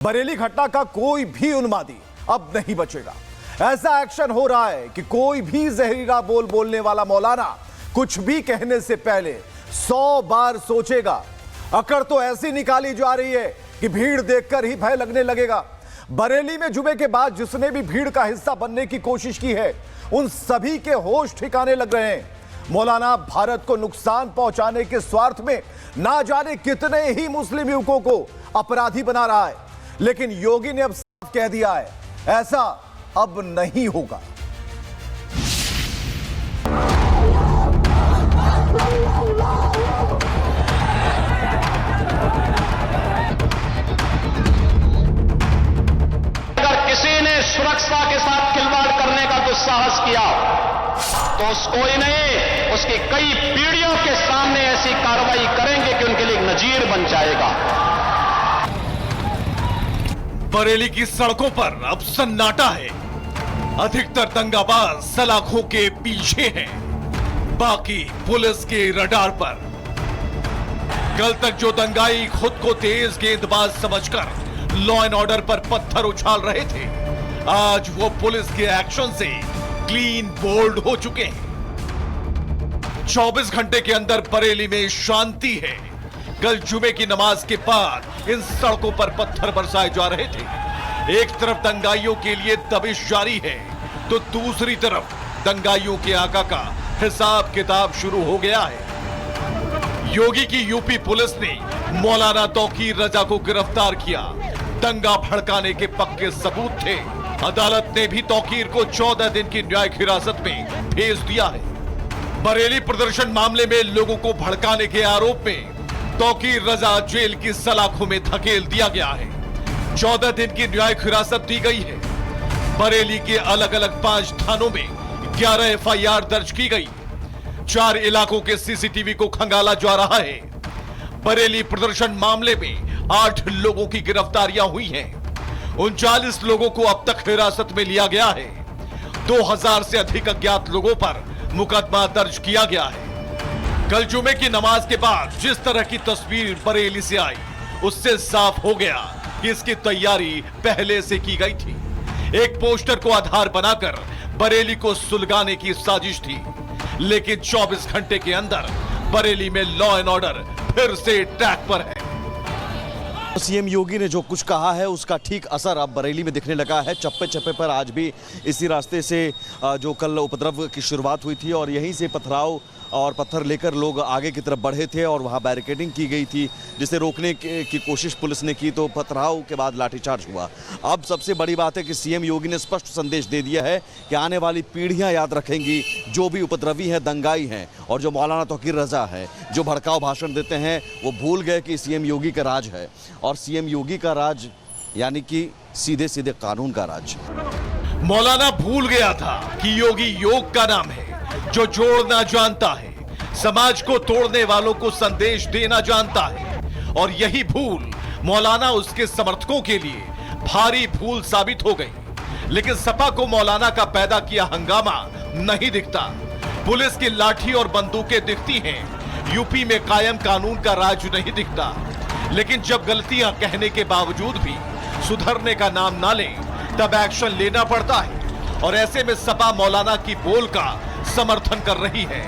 बरेली घटना का कोई भी उन्मादी अब नहीं बचेगा। ऐसा एक्शन हो रहा है कि कोई भी जहरीला बोल बोलने वाला मौलाना कुछ भी कहने से पहले 100 बार सोचेगा। अकड़ तो ऐसी निकाली जा रही है कि भीड़ देखकर ही भय लगने लगेगा। बरेली में जुमे के बाद जिसने भी भीड़ का हिस्सा बनने की कोशिश की है, उन सभी के होश ठिकाने लग रहे हैं। मौलाना भारत को नुकसान पहुंचाने के स्वार्थ में ना जाने कितने ही मुस्लिम युवकों को अपराधी बना रहा है, लेकिन योगी ने अब साफ कह दिया है, ऐसा अब नहीं होगा। अगर किसी ने सुरक्षा के साथ खिलवाड़ करने का दुस्साहस किया तो कोई नहीं, उसकी कई पीढ़ियों के सामने ऐसी कार्रवाई करेंगे कि उनके लिए एक नजीर बन जाएगा। बरेली की सड़कों पर अब सन्नाटा है। अधिकतर दंगाबाज सलाखों के पीछे हैं, बाकी पुलिस के रडार पर। कल तक जो दंगाई खुद को तेज गेंदबाज समझकर लॉ एंड ऑर्डर पर पत्थर उछाल रहे थे, आज वो पुलिस के एक्शन से क्लीन बोल्ड हो चुके हैं। 24 घंटे के अंदर बरेली में शांति है। कल जुमे की नमाज के बाद इन सड़कों पर पत्थर बरसाए जा रहे थे। एक तरफ दंगाइयों के लिए दबिश जारी है, तो दूसरी तरफ दंगाइयों के आका का हिसाब किताब शुरू हो गया है। योगी की यूपी पुलिस ने मौलाना तौकीर रजा को गिरफ्तार किया। दंगा भड़काने के पक्के सबूत थे। अदालत ने भी तौकीर को 14 दिन की न्यायिक हिरासत में भेज दिया है। बरेली प्रदर्शन मामले में लोगों को भड़काने के आरोप में तौकीर रजा जेल की सलाखों में धकेल दिया गया है। 14 दिन की न्यायिक हिरासत दी गई है। बरेली के अलग अलग 5 थानों में 11 FIR दर्ज की गई। 4 इलाकों के CCTV को खंगाला जा रहा है। बरेली प्रदर्शन मामले में 8 लोगों की गिरफ्तारियां हुई हैं। 39 लोगों को अब तक हिरासत में लिया गया है। 2000 से अधिक अज्ञात लोगों पर मुकदमा दर्ज किया गया है। कल जुमे की नमाज के बाद जिस तरह की तस्वीर बरेली से आई, उससे साफ हो गया कि इसकी तैयारी पहले से की गई थी। एक पोस्टर को आधार बनाकर बरेली को सुलगाने की साजिश थी, लेकिन 24 घंटे के अंदर बरेली में लॉ एंड ऑर्डर फिर से ट्रैक पर है। सीएम योगी ने जो कुछ कहा है उसका ठीक असर अब बरेली में दिखने लगा है। चप्पे चप्पे पर आज भी इसी रास्ते से जो कल उपद्रव की शुरुआत हुई थी और यहीं से पथराव और पत्थर लेकर लोग आगे की तरफ बढ़े थे और वहां बैरिकेडिंग की गई थी, जिसे रोकने की कोशिश पुलिस ने की, तो पथराव के बाद लाठीचार्ज हुआ। अब सबसे बड़ी बात है कि सीएम योगी ने स्पष्ट संदेश दे दिया है कि आने वाली पीढ़ियां याद रखेंगी जो भी उपद्रवी हैं, दंगाई हैं और जो मौलाना तौकीर रजा है, जो भड़काऊ भाषण देते हैं, वो भूल गए कि सीएम योगी का राज है। और सीएम योगी का राज यानी कि सीधे सीधे कानून का राज। मौलाना भूल गया था कि योगी योग का नाम है, जो जोड़ना जानता है, समाज को तोड़ने वालों को संदेश देना जानता है। और यही भूल मौलाना उसके समर्थकों के लिए भारी भूल साबित हो गई। लेकिन सपा को मौलाना का पैदा किया हंगामा नहीं दिखता। पुलिस की लाठी और बंदूकें दिखती हैं। यूपी में कायम कानून का राज नहीं दिखता। लेकिन जब गलतियां कहने के बावजूद भी सुधरने का नाम ना ले, तब एक्शन लेना पड़ता है। और ऐसे में सपा मौलाना की बोल का समर्थन कर रही है।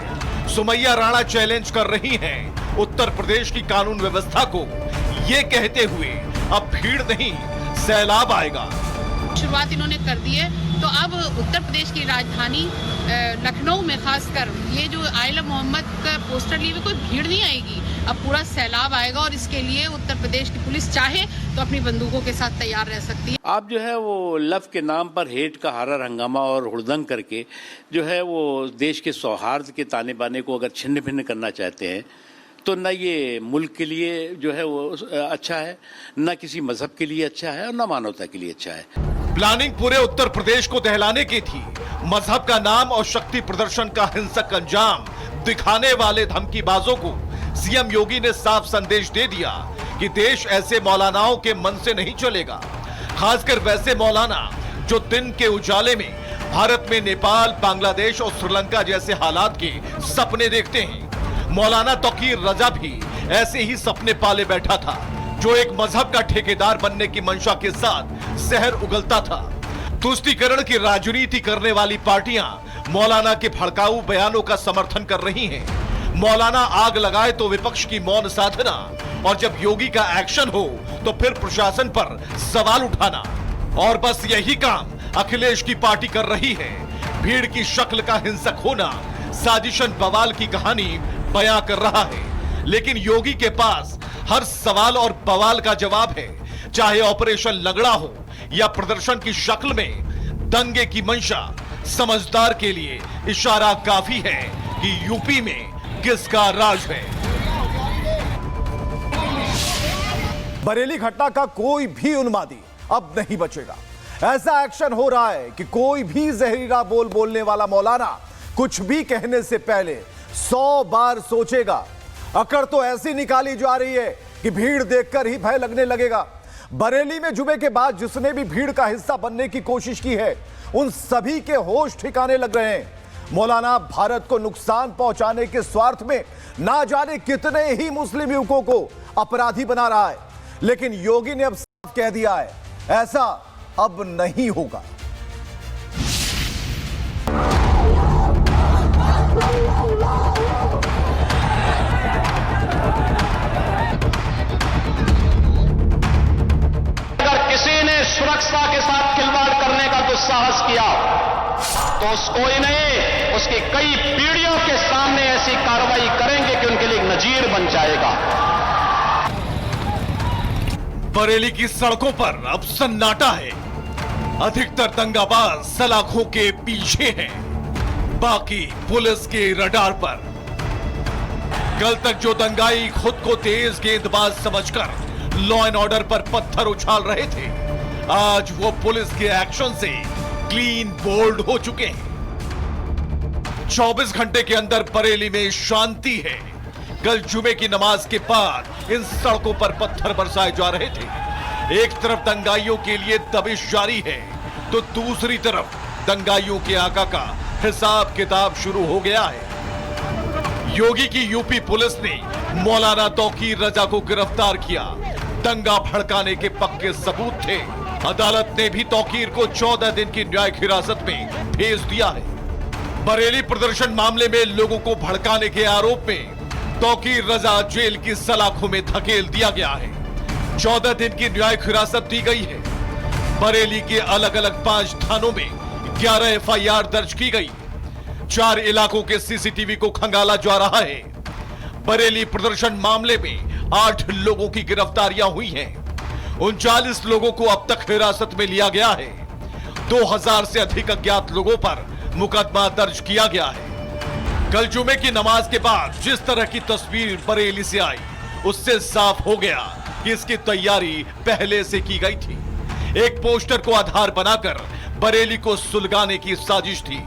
सुमैया राणा चैलेंज कर रही हैं उत्तर प्रदेश की कानून व्यवस्था को, ये कहते हुए अब भीड़ नहीं सैलाब आएगा। शुरुआत इन्होंने कर दी है, तो अब उत्तर प्रदेश की राजधानी लखनऊ में खासकर ये जो आइला मोहम्मद का पोस्टर लिए हुए कोई भीड़ नहीं आएगी, अब पूरा सैलाब आएगा। और इसके लिए उत्तर प्रदेश की पुलिस चाहे तो अपनी बंदूकों के साथ तैयार रह सकती है। आप जो है वो लव के नाम पर हेट का हारा हंगामा और हुड़दंग करके जो है वो देश के सौहार्द के ताने बाने को अगर छिन्न भिन्न करना चाहते हैं, तो न ये मुल्क के लिए जो है वो अच्छा है, न किसी मजहब के लिए अच्छा है और न मानवता के लिए अच्छा है। प्लानिंग पूरे उत्तर प्रदेश को दहलाने की थी। मजहब का नाम और शक्ति प्रदर्शन का हिंसक अंजाम दिखाने वाले धमकीबाजों को सीएम योगी ने साफ संदेश दे दिया कि देश ऐसे मौलानाओं के मन से नहीं चलेगा। खासकर वैसे मौलाना जो दिन के उजाले में भारत में नेपाल, बांग्लादेश और श्रीलंका जैसे हालात के सपने देखते हैं। मौलाना तौकीर रजा भी ऐसे ही सपने पाले बैठा था। जो एक मजहब का ठेकेदार बनने की मंशा के साथ जहर उगलता था। तुष्टीकरण की राजनीति करने वाली पार्टियां मौलाना के भड़काऊ बयानों का समर्थन कर रही हैं। मौलाना आग लगाए तो विपक्ष की मौन साधना, और जब योगी का एक्शन हो तो फिर प्रशासन पर सवाल उठाना। और बस यही काम अखिलेश की पार्टी कर रही है। भीड़ की शक्ल का हिंसक होना साजिशन बवाल की कहानी बयां कर रहा है, लेकिन योगी के पास हर सवाल और बवाल का जवाब है। चाहे ऑपरेशन लंगड़ा हो या प्रदर्शन की शक्ल में दंगे की मंशा, समझदार के लिए इशारा काफी है कि यूपी में किसका राज है। बरेली घटना का कोई भी उन्मादी अब नहीं बचेगा। ऐसा एक्शन हो रहा है कि कोई भी जहरीला बोल बोलने वाला मौलाना कुछ भी कहने से पहले 100 बार सोचेगा। अकड़ तो ऐसी निकाली जा रही है कि भीड़ देखकर ही भय लगने लगेगा। बरेली में जुमे के बाद जिसने भी भीड़ का हिस्सा बनने की कोशिश की है, उन सभी के होश ठिकाने लग रहे हैं। मौलाना भारत को नुकसान पहुंचाने के स्वार्थ में ना जाने कितने ही मुस्लिम युवकों को अपराधी बना रहा है, लेकिन योगी ने अब साफ कह दिया है, ऐसा अब नहीं होगा। अगर किसी ने सुरक्षा के साथ खिलवाड़ करने का दुस्साहस किया तो कोई नहीं, उसकी कई पीढ़ियों के सामने ऐसी कार्रवाई करेंगे कि उनके लिए एक नजीर बन जाएगा। बरेली की सड़कों पर अब सन्नाटा है। अधिकतर दंगाबाज सलाखों के पीछे हैं, बाकी पुलिस के रडार पर। कल तक जो दंगाई खुद को तेज गेंदबाज समझकर लॉ एंड ऑर्डर पर पत्थर उछाल रहे थे, आज वो पुलिस के एक्शन से क्लीन बोल्ड हो चुके हैं। 24 घंटे के अंदर बरेली में शांति है। कल जुमे की नमाज के बाद इन सड़कों पर पत्थर बरसाए जा रहे थे। एक तरफ दंगाइयों के लिए दबिश जारी है, तो दूसरी तरफ दंगाइयों के आका का हिसाब किताब शुरू हो गया है। योगी की यूपी पुलिस ने मौलाना तौकीर रजा को गिरफ्तार किया। दंगा भड़काने के पक्के सबूत थे। अदालत ने भी तौकीर को 14 दिन की न्यायिक हिरासत में भेज दिया है। बरेली प्रदर्शन मामले में लोगों को भड़काने के आरोप में तौकीर रजा जेल की सलाखों में धकेल दिया गया है। 14 दिन की न्यायिक हिरासत दी गई है। बरेली के अलग अलग 5 थानों में 11 FIR दर्ज की गई। 4 इलाकों के CCTV को खंगाला जा रहा है। बरेली प्रदर्शन मामले में 8 लोगों की गिरफ्तारियां हुई हैं। 39 लोगों को अब तक हिरासत में लिया गया है। 2000 से अधिक अज्ञात लोगों पर मुकदमा दर्ज किया गया है। कल जुमे की नमाज के बाद जिस तरह की तस्वीर बरेली से आई, उससे साफ हो गया कि इसकी तैयारी पहले से की गई थी। एक पोस्टर को आधार बनाकर बरेली को सुलगाने की साजिश थी,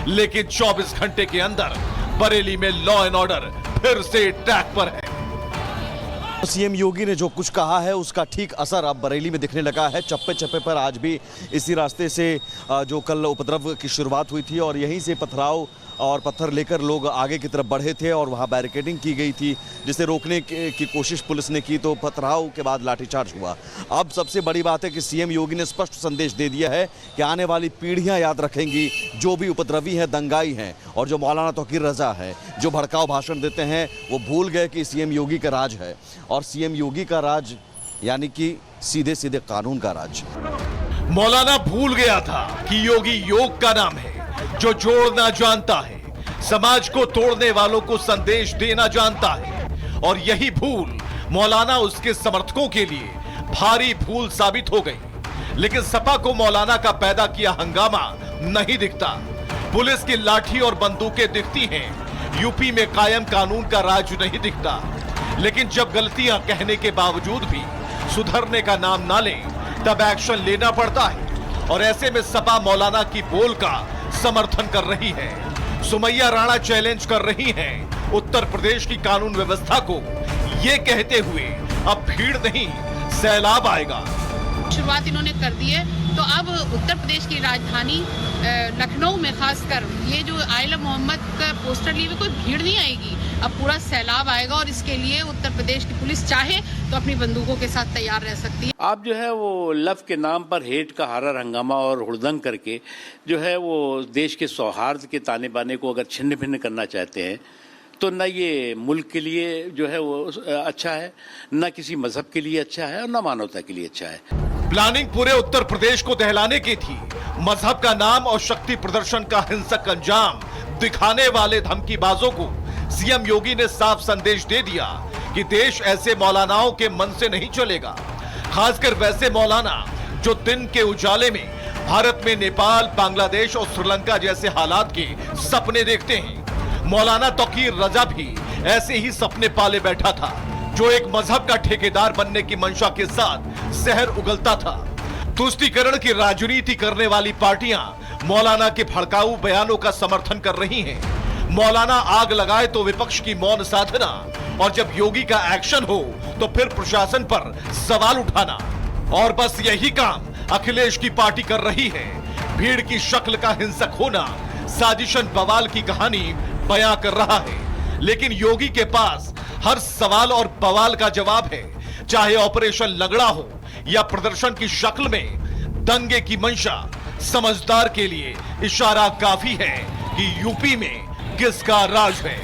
लेकिन 24 घंटे के अंदर बरेली में लॉ एंड ऑर्डर फिर से ट्रैक पर है। सीएम योगी ने जो कुछ कहा है उसका ठीक असर अब बरेली में दिखने लगा है। चप्पे चप्पे पर आज भी इसी रास्ते से जो कल उपद्रव की शुरुआत हुई थी और यहीं से पथराव और पत्थर लेकर लोग आगे की तरफ बढ़े थे और वहां बैरिकेडिंग की गई थी, जिसे रोकने की कोशिश पुलिस ने की, तो पथराव के बाद लाठीचार्ज हुआ। अब सबसे बड़ी बात है कि सीएम योगी ने स्पष्ट संदेश दे दिया है कि आने वाली पीढ़ियां याद रखेंगी जो भी उपद्रवी हैं, दंगाई हैं और जो मौलाना तौकीर रजा है, जो भड़काऊ भाषण देते हैं, वो भूल गए कि सीएम योगी का राज है। और सीएम योगी का राज यानी कि सीधे सीधे कानून का राज। मौलाना भूल गया था कि योगी योग का नाम है, जो जोड़ना जानता है, समाज को तोड़ने वालों को संदेश देना जानता है। और यही भूल मौलाना उसके समर्थकों के लिए भारी भूल साबित हो गई। लेकिन सपा को मौलाना का पैदा किया हंगामा नहीं दिखता। पुलिस की लाठी और बंदूकें दिखती हैं। यूपी में कायम कानून का राज नहीं दिखता। लेकिन जब गलतियां कहने के बावजूद भी सुधरने का नाम ना लें, तब एक्शन लेना पड़ता है। और ऐसे में सपा मौलाना की बोल का समर्थन कर रही है। सुमैया राणा चैलेंज कर रही हैं उत्तर प्रदेश की कानून व्यवस्था को, ये कहते हुए अब भीड़ नहीं सैलाब आएगा। शुरुआत इन्होंने कर दी है। तो अब उत्तर प्रदेश की राजधानी लखनऊ में खासकर ये जो आइला मोहम्मद का पोस्टर लिए हुए कोई भीड़ नहीं आएगी, अब पूरा सैलाब आएगा और इसके लिए उत्तर प्रदेश की पुलिस चाहे तो अपनी बंदूकों के साथ तैयार रह सकती है। आप जो है वो लव के नाम पर हेट का हारा हंगामा और हुड़दंग करके जो है वो देश के सौहार्द के ताने बाने को अगर छिन्न भिन्न करना चाहते हैं तो न ये मुल्क के लिए जो है वो अच्छा है, न किसी मजहब के लिए अच्छा है और न मानवता के लिए अच्छा है। प्लानिंग पूरे उत्तर प्रदेश को दहलाने की थी। मजहब का नाम और शक्ति प्रदर्शन का हिंसक अंजाम दिखाने वाले धमकीबाजों को सीएम योगी ने साफ संदेश दे दिया कि देश ऐसे मौलानाओं के मन से नहीं चलेगा, खासकर वैसे मौलाना जो दिन के उजाले में भारत में नेपाल, बांग्लादेश और श्रीलंका जैसे हालात के सपने देखते हैं। मौलाना तौकीर रजा भी ऐसे ही सपने पाले बैठा था, जो एक मजहब का ठेकेदार बनने की मंशा के साथ शहर उगलता था। तुष्टीकरण की राजनीति करने वाली पार्टियां मौलाना के भड़काऊ बयानों का समर्थन कर रही हैं। मौलाना आग लगाए तो विपक्ष की मौन साधना, और जब योगी का एक्शन हो तो फिर प्रशासन पर सवाल उठाना। और बस यही काम अखिलेश की पार्टी कर रही है। भीड़ की शक्ल का हिंसक होना साजिशन बवाल की कहानी बयां कर रहा है, लेकिन योगी के पास हर सवाल और बवाल का जवाब है। चाहे ऑपरेशन लंगड़ा हो या प्रदर्शन की शक्ल में दंगे की मंशा, समझदार के लिए इशारा काफी है कि यूपी में किसका राज है।